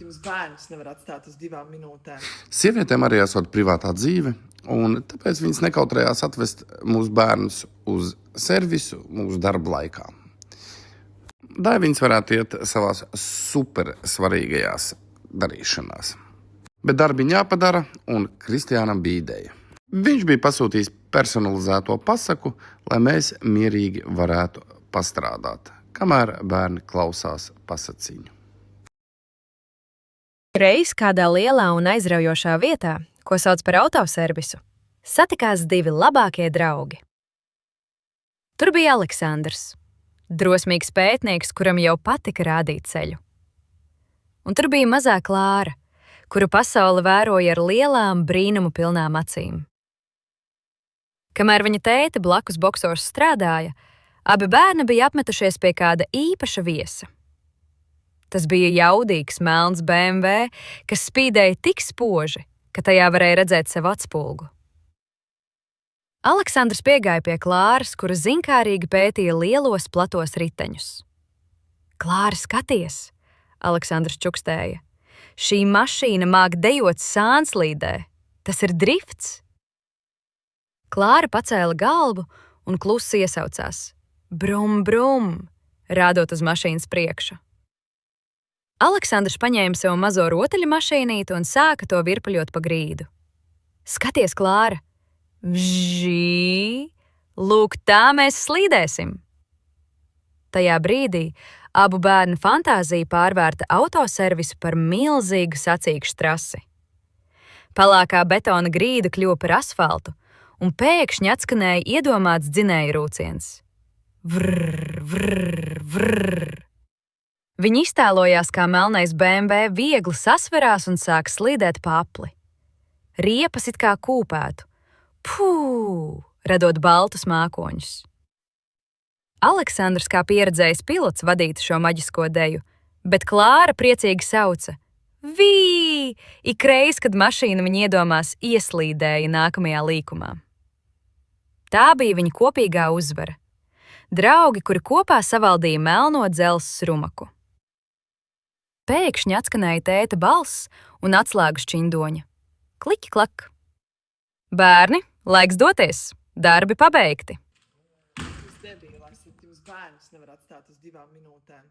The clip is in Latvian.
Jums bērns nevar atstāt uz 2 minūtēm. Sievietēm arī esot privātā dzīve, un tāpēc viņas nekautrējās atvest mūsu bērnus uz servisu mūsu darba laikā. Lai viņas varētu iet savās super svarīgajās darīšanās. Bet darbiņi jāpadara, un Kristiānam bija ideja. Viņš bija pasūtījis personalizēto pasaku, lai mēs mierīgi varētu pastrādāt, kamēr bērni klausās pasaciņu. Reiz kādā lielā un aizraujošā vietā, ko sauc par autoservisu, satikās 2 labākie draugi. Tur bija Aleksandrs, drosmīgs pētnieks, kuram jau patika rādīt ceļu. Un tur bija mazā Klāra, kuru pasaule vēroja ar lielām brīnumu pilnām acīm. Kamēr viņa tēte blakus boksors strādāja, abi bērni bija apmetušies pie kāda īpaša viesa. Tas bija jaudīgs melns BMW, kas spīdēja tik spoži, ka tajā varēja redzēt sev atspulgu. Aleksandrs piegāja pie Klāras, kura zinkārīgi pētīja lielos, platos riteņus. Klāra, skaties, Aleksandrs čukstēja. Šī mašīna māk dejot sānslīdē. Tas ir drifts. Klāra pacēla galvu un klusi iesaucās. Brum, brum, rādot uz mašīnas priekšu. Aleksandrs paņēma sev mazo rotaļu mašīnīti un sāka to virpuļot pa grīdu. Skaties, Klāra! Vžī! Lūk, tā mēs slīdēsim! Tajā brīdī abu bērnu fantāzija pārvērta autoservisu par milzīgu sacīkšu trasi. Pelēkā betona grīda kļuva par asfaltu, un pēkšņi atskanēja iedomāts dzinēja rūciens. Vrr, vrr, vrr. Viņi iztēlojās, kā melnais BMW viegli sasverās un sāk slīdēt pa apli. Riepas it kā kūpētu. Pū, radot baltus mākoņus. Aleksandrs kā pieredzējis pilots vadītu šo maģisko deju, bet Klāra priecīgi sauca. Vī! Ikreiz, kad mašīna viņa iedomās ieslīdēja nākamajā līkumā. Tā bija viņa kopīgā uzvara. Draugi, kuri kopā savaldīja melno dzelzs rumaku. Pēkšņi atskanēja tēta balss un atslēgu šķindoņa. Kliki klak. Bērni, laiks doties. Darbi pabeigti. Jūs debilais, jums bērns nevar atstāt uz 2 minūtēm.